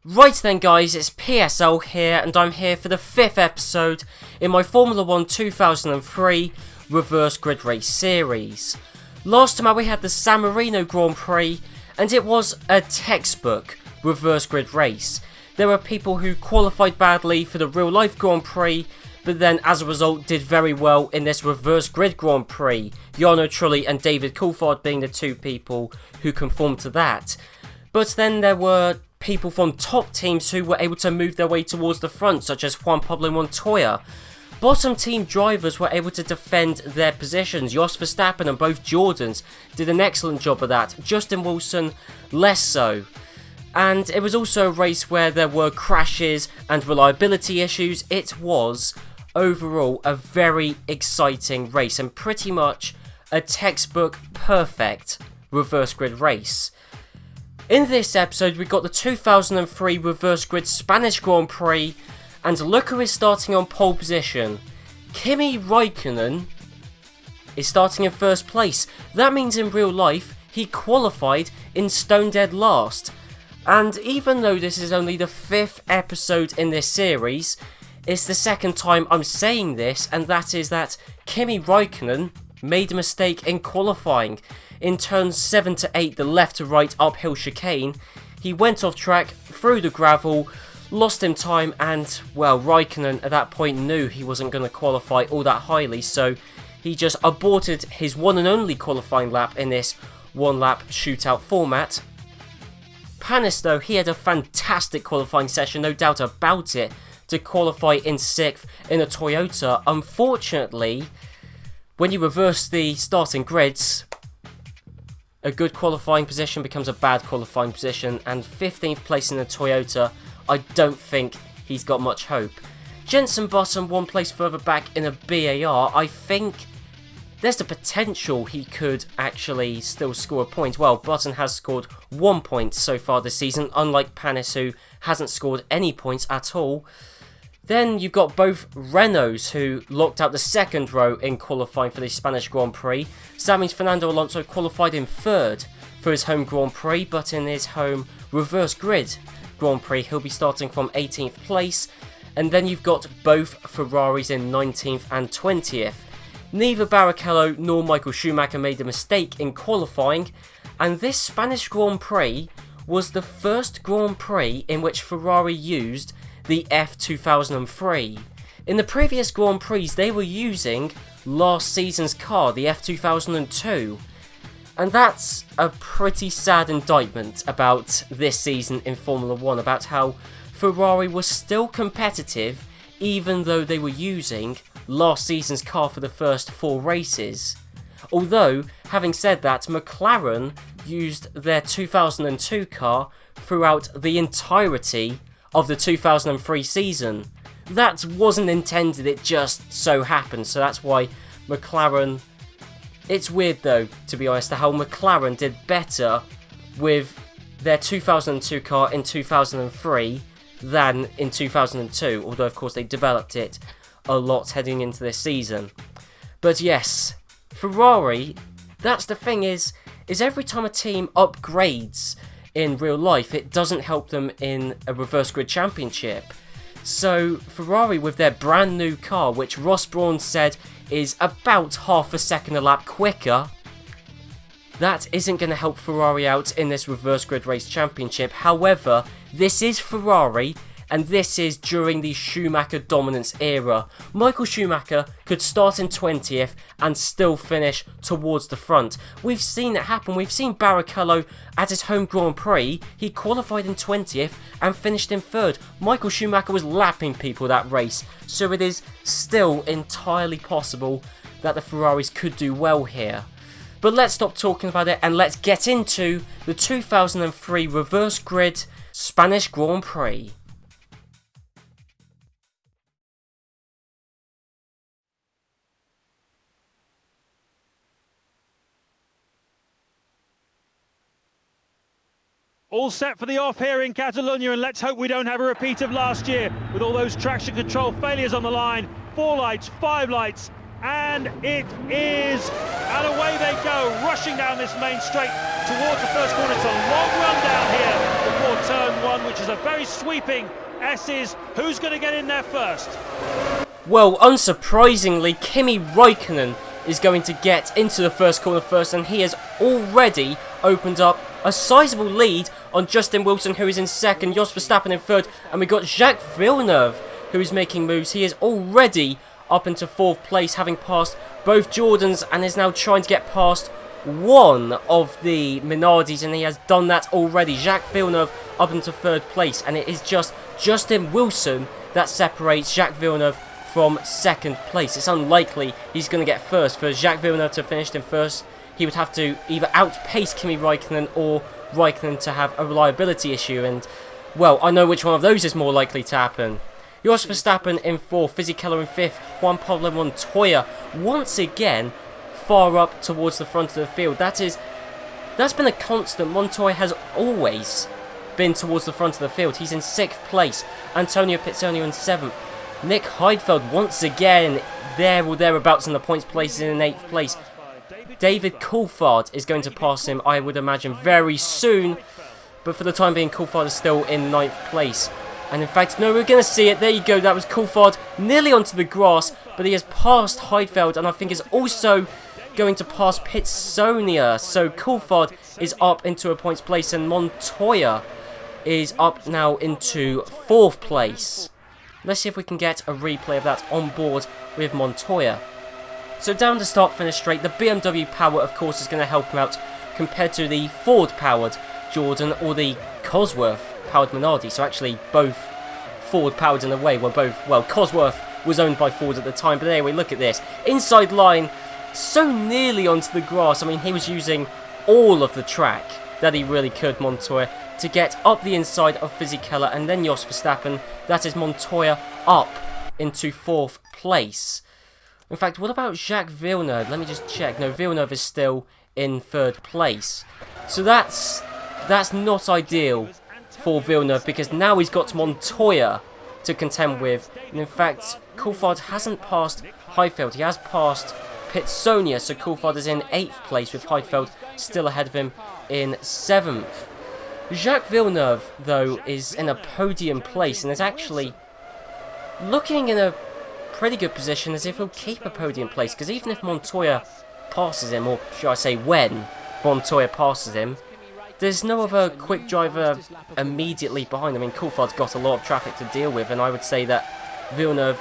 Right then guys, it's PSL here, and I'm here for the 5th episode in my Formula 1 2003 Reverse Grid Race series. Last time out we had the San Marino Grand Prix, and it was a textbook Reverse Grid Race. There were people who qualified badly for the real life Grand Prix, but then as a result did very well in this Reverse Grid Grand Prix. Jarno Trulli and David Coulthard being the two people who conformed to that. But then there were people from top teams who were able to move their way towards the front, such as Juan Pablo Montoya. Bottom team drivers were able to defend their positions. Jos Verstappen and both Jordans did an excellent job of that. Justin Wilson less so. And it was also a race where there were crashes and reliability issues. It was overall a very exciting race and pretty much a textbook perfect reverse grid race. In this episode, we got the 2003 Reverse Grid Spanish Grand Prix, and look who is starting on pole position. Kimi Räikkönen is starting in first place. That means in real life, he qualified in stone dead last. And even though this is only the 5th episode in this series, it's the second time I'm saying this, and that is that Kimi Räikkönen made a mistake in qualifying. In turns 7 to 8, the left to right uphill chicane, he went off track, through the gravel, lost him time, and, well, Räikkönen at that point knew he wasn't going to qualify all that highly, so he just aborted his one and only qualifying lap in this one-lap shootout format. Panis, though, he had a fantastic qualifying session, no doubt about it, to qualify in 6th in a Toyota. Unfortunately, when you reverse the starting grids, a good qualifying position becomes a bad qualifying position, and 15th place in the Toyota, I don't think he's got much hope. Jenson Button, one place further back in a BAR, I think there's the potential he could actually still score a point. Well, Button has scored 1 point so far this season, unlike Panis, who hasn't scored any points at all. Then you've got both Renaults who locked out the second row in qualifying for the Spanish Grand Prix. So that means Fernando Alonso qualified in 3rd for his home Grand Prix, but in his home reverse grid Grand Prix he'll be starting from 18th place. And then you've got both Ferraris in 19th and 20th. Neither Barrichello nor Michael Schumacher made a mistake in qualifying, and this Spanish Grand Prix was the first Grand Prix in which Ferrari used the F2003. In the previous Grand Prix they were using last season's car, the F2002, and that's a pretty sad indictment about this season in Formula 1, about how Ferrari was still competitive even though they were using last season's car for the first 4 races. Although, having said that, McLaren used their 2002 car throughout the entirety of the 2003 season. That wasn't intended, it just so happened, so that's why McLaren... It's weird though, to be honest, how McLaren did better with their 2002 car in 2003 than in 2002, although of course they developed it a lot heading into this season. But yes, Ferrari, that's the thing is every time a team upgrades in real life, it doesn't help them in a reverse grid championship. So Ferrari, with their brand new car, which Ross Brawn said is about half a second a lap quicker, that isn't going to help Ferrari out in this reverse grid race championship. However, this is Ferrari, and this is during the Schumacher dominance era. Michael Schumacher could start in 20th and still finish towards the front. We've seen it happen. We've seen Barrichello at his home Grand Prix. He qualified in 20th and finished in 3rd. Michael Schumacher was lapping people that race, so it is still entirely possible that the Ferraris could do well here. But let's stop talking about it and let's get into the 2003 reverse grid Spanish Grand Prix. All set for the off here in Catalonia, and let's hope we don't have a repeat of last year with all those traction control failures on the line. 4 lights, 5 lights, and it is, and away they go, rushing down this main straight towards the first corner. It's a long run down here before turn 1, which is a very sweeping S's. Who's going to get in there first? Well, unsurprisingly, Kimi Räikkönen is going to get into the first corner first, and he has already opened up a sizable lead on Justin Wilson, who is in 2nd, Jos Verstappen in 3rd, and we got Jacques Villeneuve, who is making moves. He is already up into 4th place, having passed both Jordans, and is now trying to get past one of the Minardis, and he has done that already. Jacques Villeneuve up into 3rd place, and it is just Justin Wilson that separates Jacques Villeneuve from 2nd place. It's unlikely he's going to get first. For Jacques Villeneuve to finish in first, he would have to either outpace Kimi Räikkönen or Räikkönen to have a reliability issue, and, well, I know which one of those is more likely to happen. Jos Verstappen in 4th, Fisichella in 5th, Juan Pablo Montoya once again far up towards the front of the field. That's been a constant. Montoya has always been towards the front of the field. He's in 6th place. Antonio Pizzonio in 7th. Nick Heidfeld once again there or thereabouts in the points places in 8th place. David Coulthard is going to pass him, I would imagine, very soon. But for the time being, Coulthard is still in 9th place. And in fact, no, we're going to see it. There you go. That was Coulthard nearly onto the grass. But he has passed Heidfeld, and I think is also going to pass Pizzonio. So Coulthard is up into a points place, and Montoya is up now into 4th place. Let's see if we can get a replay of that on board with Montoya. So down the start-finish straight, the BMW power, of course, is going to help him out compared to the Ford-powered Jordan or the Cosworth-powered Minardi. So actually, both Ford-powered in a way were both, well, Cosworth was owned by Ford at the time, but anyway, look at this. Inside line, so nearly onto the grass. I mean, he was using all of the track that he really could, Montoya, to get up the inside of Fisichella and then Jos Verstappen. That is Montoya up into 4th place. In fact, what about Jacques Villeneuve? Let me just check. No, Villeneuve is still in 3rd place. So that's not ideal for Villeneuve, because now he's got Montoya to contend with. And in fact, Coulthard hasn't passed Heidfeld. He has passed Pizzonio, so Coulthard is in 8th place with Heidfeld still ahead of him in 7th. Jacques Villeneuve, though, is in a podium place and is actually looking in a pretty good position as if he'll keep a podium place, because even if Montoya passes him, or should I say when Montoya passes him, there's no other quick driver immediately behind. I mean, Coulthard's got a lot of traffic to deal with, and I would say that Villeneuve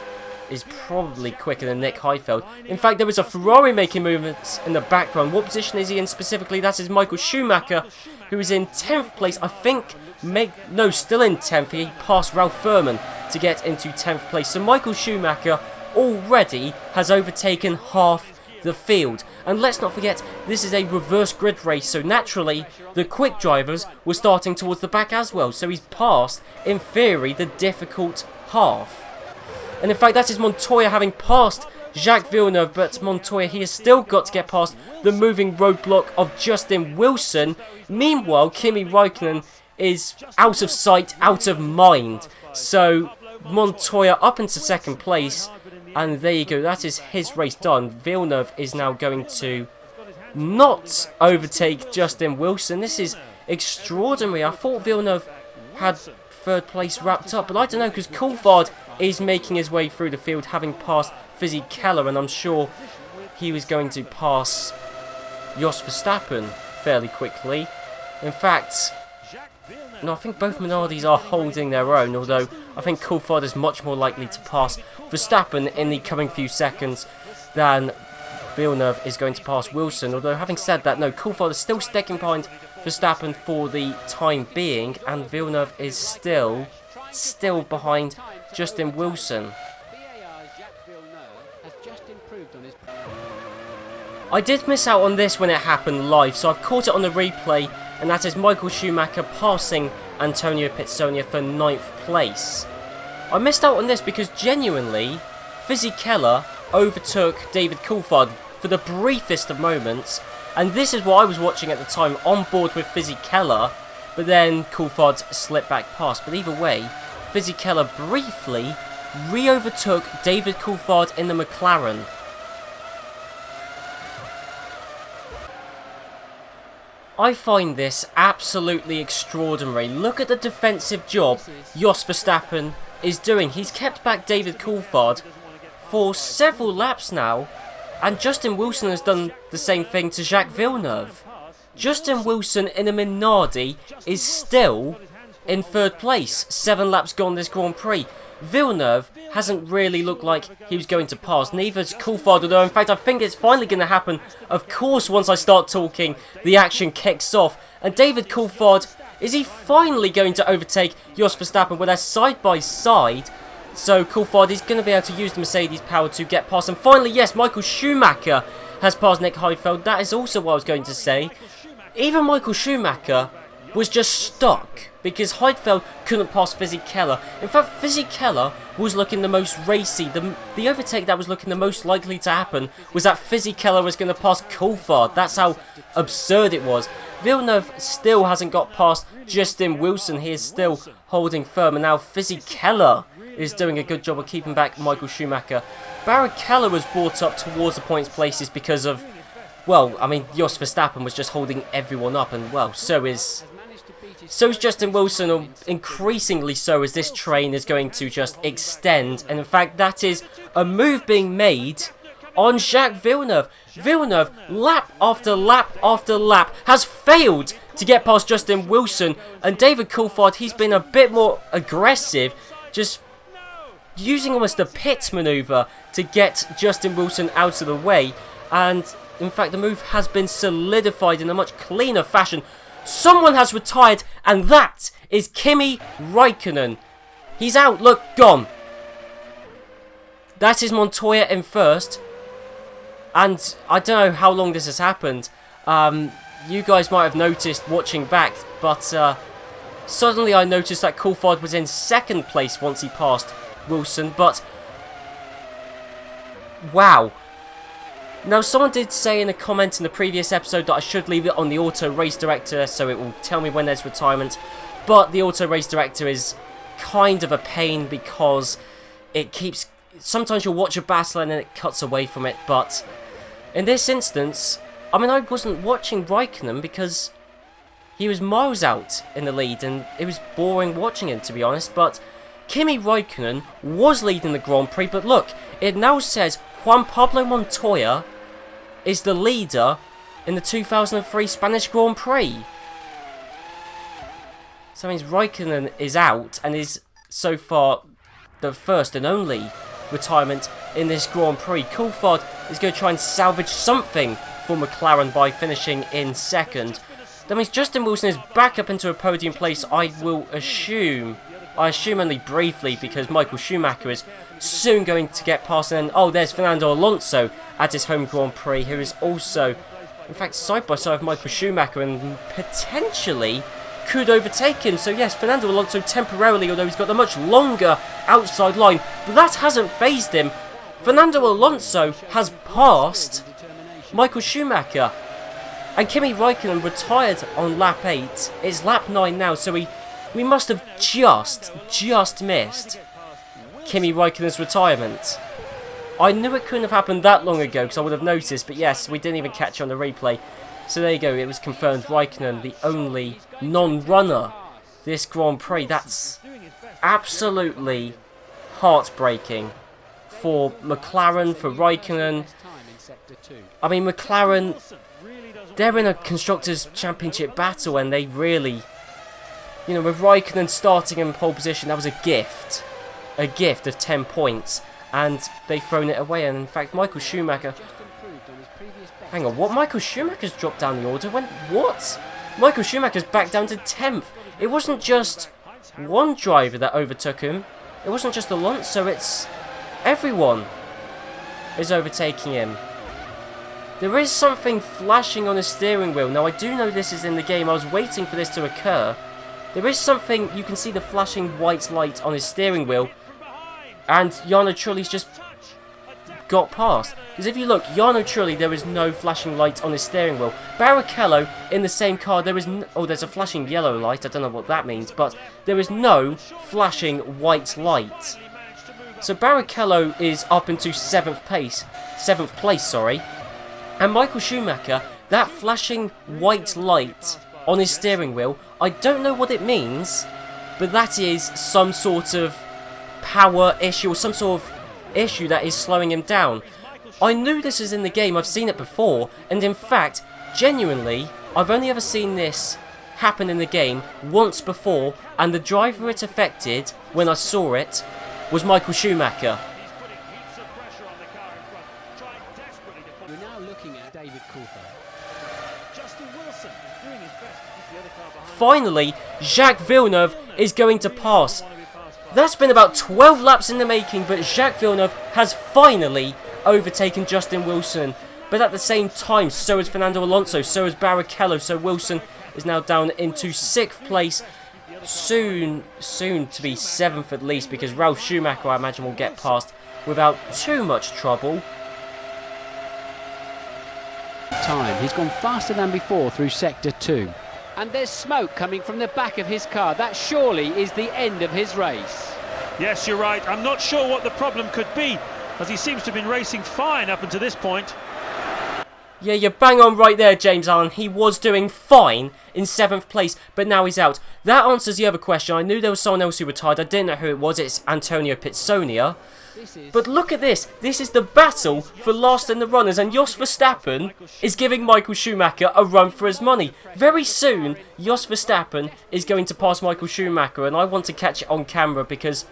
is probably quicker than Nick Heidfeld. In fact, there was a Ferrari making movements in the background. What position is he in specifically? That is Michael Schumacher, who is in 10th place. I think, no, still in 10th. He passed Ralph Furman to get into 10th place. So Michael Schumacher already has overtaken half the field. And let's not forget, this is a reverse grid race, so naturally the quick drivers were starting towards the back as well. So he's passed, in theory, the difficult half. And in fact, that is Montoya having passed Jacques Villeneuve, but Montoya, he has still got to get past the moving roadblock of Justin Wilson. Meanwhile, Kimi Räikkönen is out of sight, out of mind. So Montoya up into 2nd place, and there you go, that is his race done. Villeneuve is now going to not overtake Justin Wilson. This is extraordinary. I thought Villeneuve had 3rd place wrapped up, but I don't know, because Coulthard is making his way through the field, having passed Fisichella, and I'm sure he was going to pass Jos Verstappen fairly quickly. In fact, No, I think both Minardis are holding their own, although I think Coulthard is much more likely to pass Verstappen in the coming few seconds than Villeneuve is going to pass Wilson. Although, having said that, no, Coulthard is still sticking behind Verstappen for the time being, and Villeneuve is still behind Justin Wilson. I did miss out on this when it happened live, so I've caught it on the replay, and that is Michael Schumacher passing Antonio Pizzonia for 9th place. I missed out on this because genuinely, Fisichella overtook David Coulthard for the briefest of moments, and this is what I was watching at the time, on board with Fisichella, but then Coulthard slipped back past. But either way, Fisichella briefly re-overtook David Coulthard in the McLaren. I find this absolutely extraordinary. Look at the defensive job Jos Verstappen is doing. He's kept back David Coulthard for several laps now, and Justin Wilson has done the same thing to Jacques Villeneuve. Justin Wilson in a Minardi is still in 3rd place, 7 laps gone this Grand Prix. Villeneuve hasn't really looked like he was going to pass, neither's Coulthard, although in fact I think it's finally going to happen. Of course, once I start talking, the action kicks off, and David Coulthard, is he finally going to overtake Jos Verstappen? Well, they're side by side, so Coulthard is going to be able to use the Mercedes power to get past, and finally, yes, Michael Schumacher has passed Nick Heidfeld. That is also what I was going to say. Even Michael Schumacher was just stuck because Heidfeld couldn't pass Fisichella. In fact, Fisichella was looking the most racy. The overtake that was looking the most likely to happen was that Fisichella was going to pass Coulthard. That's how absurd it was. Villeneuve still hasn't got past Justin Wilson. He is still holding firm, and now Fisichella is doing a good job of keeping back Michael Schumacher. Barrichello was brought up towards the points places because of, well, I mean, Jos Verstappen was just holding everyone up, and well, so is Justin Wilson, or increasingly so, as this train is going to just extend. And in fact, that is a move being made on Jacques Villeneuve. Villeneuve, lap after lap after lap, has failed to get past Justin Wilson. And David Coulthard, he's been a bit more aggressive, just using almost a pit manoeuvre to get Justin Wilson out of the way. And in fact, the move has been solidified in a much cleaner fashion. Someone has retired, and that is Kimi Räikkönen. He's out, look, gone. That is Montoya in 1st. And I don't know how long this has happened. You guys might have noticed watching back, but suddenly I noticed that Coulthard was in 2nd place once he passed Wilson, but wow. Now, someone did say in a comment in the previous episode that I should leave it on the Auto Race Director, so it will tell me when there's retirement. But the Auto Race Director is kind of a pain because it keeps... Sometimes you'll watch a battle and then it cuts away from it, but in this instance, I mean, I wasn't watching Räikkönen because he was miles out in the lead, and it was boring watching him, to be honest. But Kimi Räikkönen was leading the Grand Prix, but look, it now says Juan Pablo Montoya is the leader in the 2003 Spanish Grand Prix. So that means Räikkönen is out and is so far the first and only retirement in this Grand Prix. Coulthard is going to try and salvage something for McLaren by finishing in 2nd. That means Justin Wilson is back up into a podium place, I will assume. I assume only briefly, because Michael Schumacher is soon going to get past. And then, oh, there's Fernando Alonso at his home Grand Prix, who is also, in fact, side by side with Michael Schumacher and potentially could overtake him. So yes, Fernando Alonso temporarily, although he's got a much longer outside line, but that hasn't phased him. Fernando Alonso has passed Michael Schumacher, and Kimi Räikkönen retired on lap 8. It's lap 9 now, so we must have just missed Kimi Räikkönen's retirement. I knew it couldn't have happened that long ago because I would have noticed, but yes, we didn't even catch it on the replay. So there you go, it was confirmed. Räikkönen, the only non-runner this Grand Prix. That's absolutely heartbreaking for McLaren, for Räikkönen. I mean, McLaren, they're in a Constructors' Championship battle and they really You know, with Raikkonen starting in pole position, that was a gift. A gift of 10 points. And they've thrown it away. And in fact, Michael Schumacher... Hang on, what? Michael Schumacher's dropped down the order? What? Michael Schumacher's back down to 10th. It wasn't just one driver that overtook him. It wasn't just Alonso, it's everyone is overtaking him. There is something flashing on his steering wheel. Now, I do know this is in the game. I was waiting for this to occur. There is something, you can see the flashing white light on his steering wheel. And Jarno Trulli's just got past. Because if you look, Jarno Trulli, there is no flashing light on his steering wheel. Barrichello, in the same car, there is no... Oh, there's a flashing yellow light. I don't know what that means. But there is no flashing white light. So Barrichello is up into 7th place. And Michael Schumacher, that flashing white light on his steering wheel, I don't know what it means, but that is some sort of power issue or some sort of issue that is slowing him down. I knew this was in the game, I've seen it before, and in fact, genuinely, I've only ever seen this happen in the game once before, and the driver it affected, when I saw it, was Michael Schumacher. We're now looking at David Coulthard. Justin Wilson is doing his best to keep the other car behind. Finally, Jacques Villeneuve is going to pass. That's been about 12 laps in the making, but Jacques Villeneuve has finally overtaken Justin Wilson. But at the same time, so is Fernando Alonso, so is Barrichello, so Wilson is now down into 6th place. Soon to be 7th at least, because Ralf Schumacher, I imagine, will get past without too much trouble. Time. He's gone faster than before through Sector 2. And there's smoke coming from the back of his car. That surely is the end of his race. Yes, you're right. I'm not sure what the problem could be, as he seems to have been racing fine up until this point. Yeah, you're bang on right there, James Allen. He was doing fine in 7th place, but now he's out. That answers the other question. I knew there was someone else who retired. I didn't know who it was. It's Antonio Pizzonia. But look at this. This is the battle for last in the runners, and Jos Verstappen is giving Michael Schumacher a run for his money. Very soon, Jos Verstappen is going to pass Michael Schumacher, and I want to catch it on camera because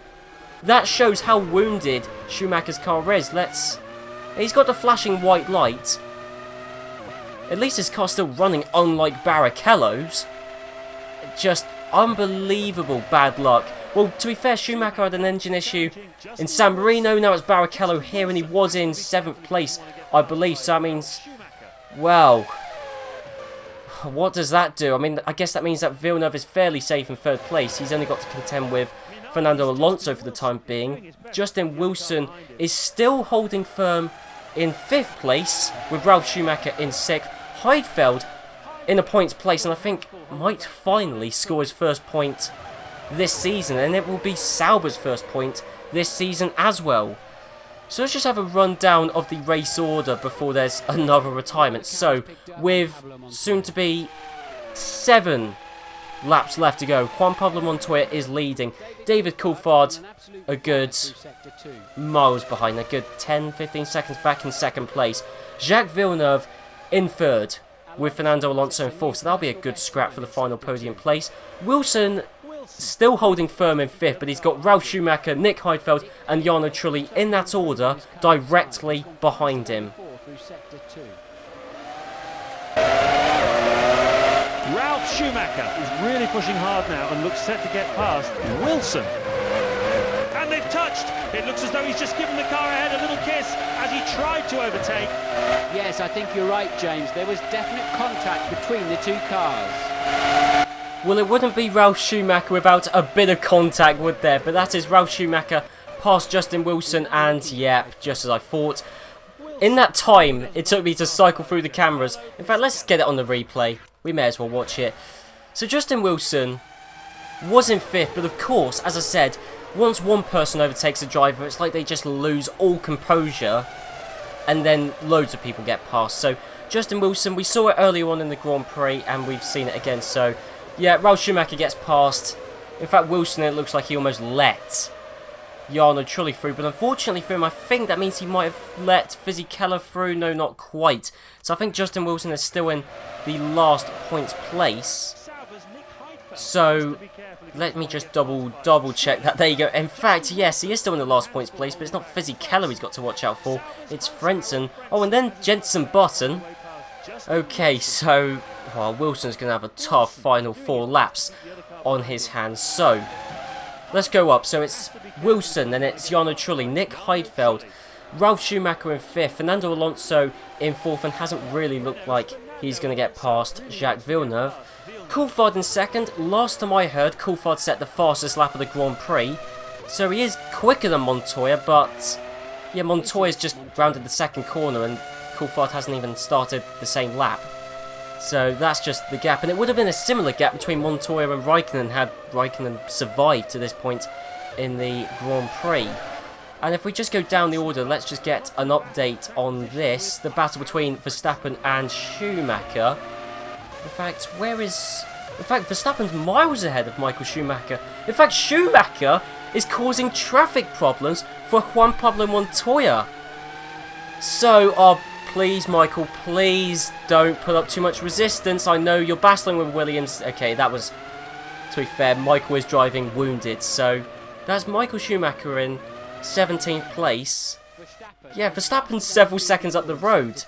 that shows how wounded Schumacher's car is. He's got the flashing white light. At least his car's still running, unlike Barrichello's. Just unbelievable bad luck. Well, to be fair, Schumacher had an engine issue in San Marino. Now it's Barrichello here, and he was in 7th place, I believe. So that means, well, what does that do? I mean, I guess that means that Villeneuve is fairly safe in 3rd place. He's only got to contend with Fernando Alonso for the time being. Justin Wilson is still holding firm in 5th place, with Ralf Schumacher in 6th. Heidfeld in a points place, and I think might finally score his first point this season, and it will be Sauber's first point this season as well. So let's just have a rundown of the race order before there's another retirement. So, with soon to be 7 laps left to go, Juan Pablo Montoya is leading. David Coulthard a good miles behind, a good 10-15 seconds back in 2nd place. Jacques Villeneuve in 3rd, with Fernando Alonso in 4th, so that'll be a good scrap for the final podium place. Wilson still holding firm in 5th, but he's got Ralf Schumacher, Nick Heidfeld and Jarno Trulli in that order directly behind him. Ralf Schumacher is really pushing hard now and looks set to get past Wilson. And they've touched. It looks as though he's just given the car ahead a little kiss as he tried to overtake. Yes, I think you're right, James. There was definite contact between the two cars. Well, it wouldn't be Ralf Schumacher without a bit of contact, would there? But that is Ralf Schumacher past Justin Wilson, and yep, just as I thought. In that time, it took me to cycle through the cameras. In fact, let's get it on the replay. We may as well watch it. So Justin Wilson was in 5th, but of course, as I said, once one person overtakes a driver, it's like they just lose all composure, and then loads of people get past. So Justin Wilson, we saw it earlier on in the Grand Prix, and we've seen it again. So yeah, Ralf Schumacher gets past. In fact, Wilson, it looks like he almost let Jarno Trulli through, but unfortunately for him, I think that means he might have let Fisichella through. No, not quite. So I think Justin Wilson is still in the last points place. So let me just double check that. There you go. In fact, yes, he is still in the last points place, but it's not Fizzy Keller he's got to watch out for. It's Frentzen. Oh, and then Jensen Button. Okay, so Wilson's going to have a tough final 4 laps on his hands. So let's go up. So it's Wilson, then it's Jarno Trulli, Nick Heidfeld, Ralf Schumacher in 5th, Fernando Alonso in 4th, and hasn't really looked like he's going to get past Jacques Villeneuve. Coulthard in 2nd. Last time I heard, Coulthard set the fastest lap of the Grand Prix, so he is quicker than Montoya, but yeah, Montoya's just rounded the 2nd corner and Coulthard hasn't even started the same lap. So that's just the gap, and it would have been a similar gap between Montoya and Raikkonen had Raikkonen survived to this point in the Grand Prix. And if we just go down the order, let's just get an update on this. The battle between Verstappen and Schumacher. In fact, Verstappen's miles ahead of Michael Schumacher. In fact, Schumacher is causing traffic problems for Juan Pablo Montoya. So, please, Michael, please don't put up too much resistance. I know you're battling with Williams. Okay, that was, to be fair, Michael is driving wounded. So, that's Michael Schumacher in 17th place. Yeah, Verstappen's several seconds up the road.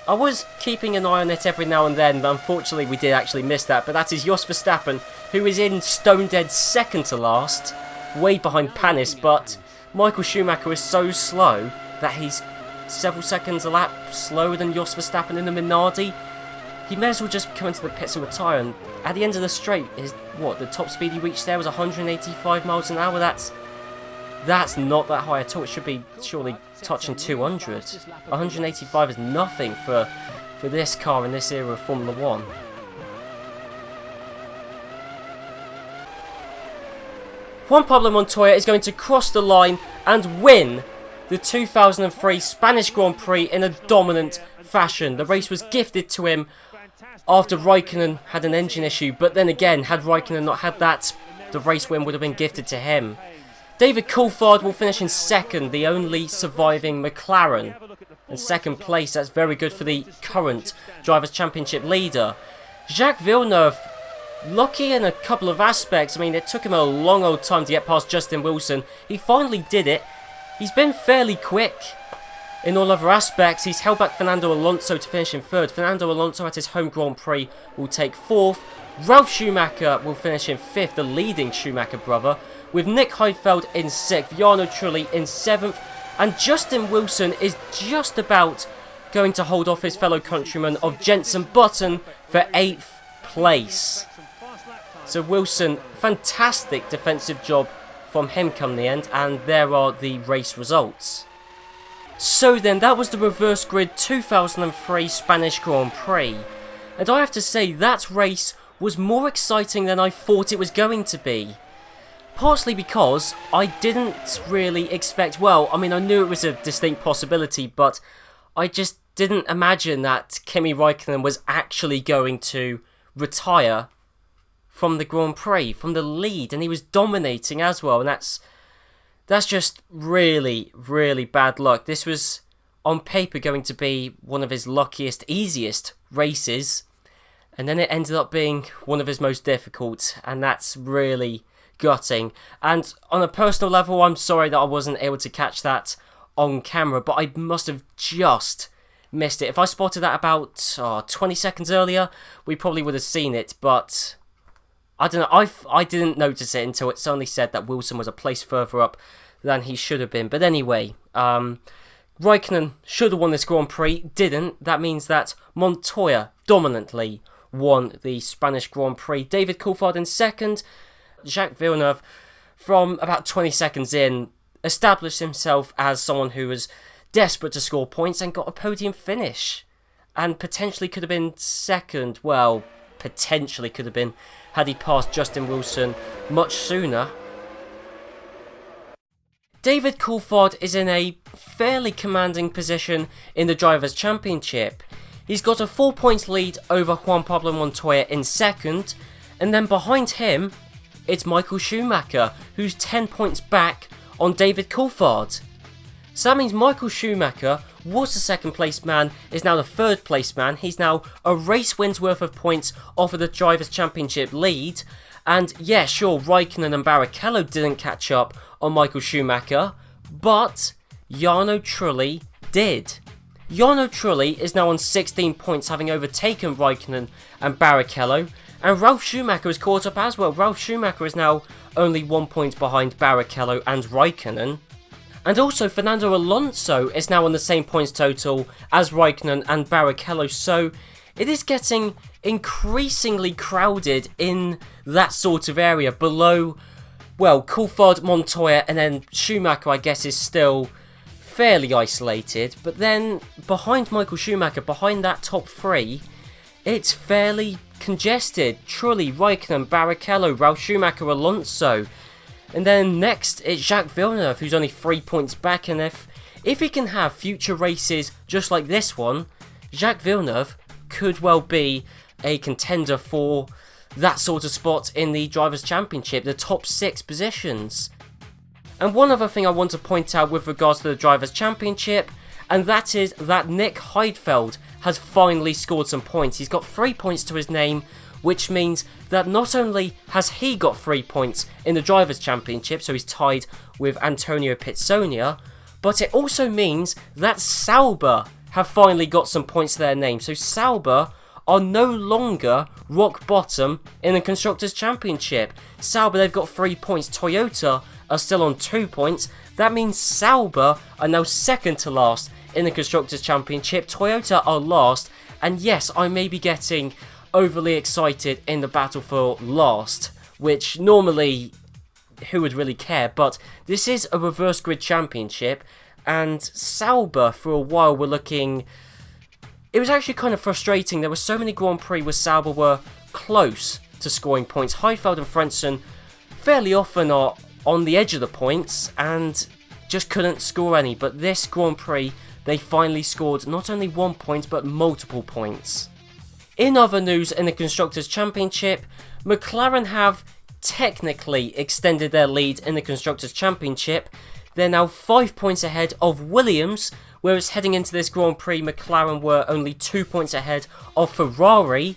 I was keeping an eye on it every now and then, but unfortunately we did actually miss that. But that is Jos Verstappen, who is in stone dead 2nd to last, way behind Panis. But Michael Schumacher is so slow that he's several seconds a lap slower than Jos Verstappen in the Minardi. He may as well just come into the pits and retire. And at the end of the straight, the top speed he reached there was 185 miles an hour. That's not that high at all. It should be surely touching 200. 185 is nothing for this car in this era of Formula 1. Juan Pablo Montoya is going to cross the line and win the 2003 Spanish Grand Prix in a dominant fashion. The race was gifted to him after Raikkonen had an engine issue, but then again, had Raikkonen not had that, the race win would have been gifted to him. David Coulthard will finish in 2nd, the only surviving McLaren. In 2nd place, that's very good for the current Drivers' Championship leader. Jacques Villeneuve, lucky in a couple of aspects. I mean, it took him a long old time to get past Justin Wilson. He finally did it. He's been fairly quick in all other aspects. He's held back Fernando Alonso to finish in 3rd. Fernando Alonso at his home Grand Prix will take 4th. Ralf Schumacher will finish in 5th, the leading Schumacher brother, with Nick Heidfeld in 6th, Jarno Trulli in 7th, and Justin Wilson is just about going to hold off his fellow countryman of Jensen Button for 8th place. So Wilson, fantastic defensive job from him come the end, and there are the race results. So then, that was the reverse grid 2003 Spanish Grand Prix, and I have to say that race was more exciting than I thought it was going to be. Partially because I didn't really expect, well, I mean, I knew it was a distinct possibility, but I just didn't imagine that Kimi Raikkonen was actually going to retire from the Grand Prix, from the lead, and he was dominating as well, and that's just really, really bad luck. This was, on paper, going to be one of his luckiest, easiest races, and then it ended up being one of his most difficult, and that's really gutting. And on a personal level, I'm sorry that I wasn't able to catch that on camera, but I must have just missed it. If I spotted that about 20 seconds earlier, we probably would have seen it, but I don't know, I didn't notice it until it suddenly said that Wilson was a place further up than he should have been. But anyway, Raikkonen should have won this Grand Prix, didn't. That means that Montoya dominantly won the Spanish Grand Prix. David Coulthard in 2nd. Jacques Villeneuve, from about 20 seconds in, established himself as someone who was desperate to score points and got a podium finish. And potentially could have been 2nd, well, potentially could have been, had he passed Justin Wilson much sooner. David Coulthard is in a fairly commanding position in the Drivers' Championship. He's got a 4 points lead over Juan Pablo Montoya in 2nd, and then behind him, it's Michael Schumacher, who's 10 points back on David Coulthard. So that means Michael Schumacher was the second place man, is now the third place man. He's now a race win's worth of points off of the Drivers' Championship lead. And yeah, sure, Raikkonen and Barrichello didn't catch up on Michael Schumacher, but Jarno Trulli did. Jarno Trulli is now on 16 points, having overtaken Raikkonen and Barrichello, and Ralf Schumacher is caught up as well. Ralf Schumacher is now only 1 point behind Barrichello and Raikkonen. And also Fernando Alonso is now on the same points total as Raikkonen and Barrichello, so it is getting increasingly crowded in that sort of area below, well, Coulthard, Montoya, and then Schumacher I guess is still fairly isolated, but then behind Michael Schumacher, behind that top three, it's fairly congested. Trulli, Raikkonen, Barrichello, Ralf Schumacher, Alonso. And then next, it's Jacques Villeneuve, who's only 3 points back, and if he can have future races just like this one, Jacques Villeneuve could well be a contender for that sort of spot in the Drivers' Championship, the top 6 positions. And one other thing I want to point out with regards to the Drivers' Championship, and that is that Nick Heidfeld has finally scored some points. He's got 3 points to his name, which means that not only has he got 3 points in the Drivers' Championship, so he's tied with Antonio Pizzonia, but it also means that Sauber have finally got some points to their name. So Sauber are no longer rock bottom in the Constructors' Championship. Sauber, they've got 3 points. Toyota are still on 2 points. That means Sauber are now second to last in the Constructors' Championship. Toyota are last, and yes, I may be getting overly excited in the battle for last, which normally, who would really care, but this is a reverse grid championship, and Sauber for a while were looking, it was actually kind of frustrating. There were so many Grand Prix where Sauber were close to scoring points. Heidfeld and Frentzen fairly often are on the edge of the points and just couldn't score any, but this Grand Prix they finally scored not only 1 point but multiple points. In other news in the Constructors' Championship, McLaren have technically extended their lead in the Constructors' Championship. They're now 5 points ahead of Williams, whereas heading into this Grand Prix, McLaren were only 2 points ahead of Ferrari.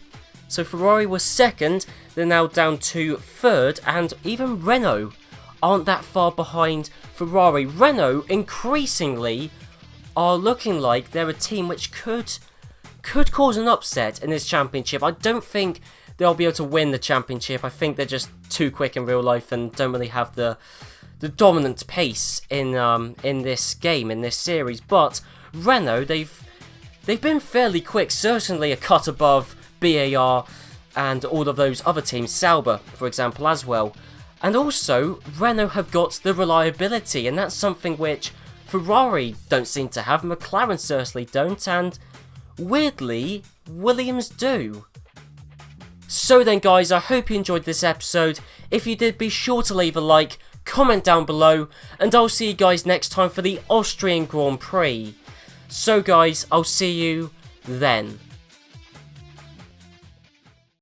So Ferrari was second, they're now down to third, and even Renault aren't that far behind Ferrari. Renault increasingly are looking like they're a team which could cause an upset in this championship. I don't think they'll be able to win the championship. I think they're just too quick in real life and don't really have the dominant pace in this game, in this series. But Renault, they've been fairly quick, certainly a cut above BAR and all of those other teams, Sauber, for example, as well. And also, Renault have got the reliability, and that's something which Ferrari don't seem to have, McLaren certainly don't, and weirdly, Williams do. So then guys, I hope you enjoyed this episode. If you did, be sure to leave a like, comment down below, and I'll see you guys next time for the Austrian Grand Prix. So guys, I'll see you then.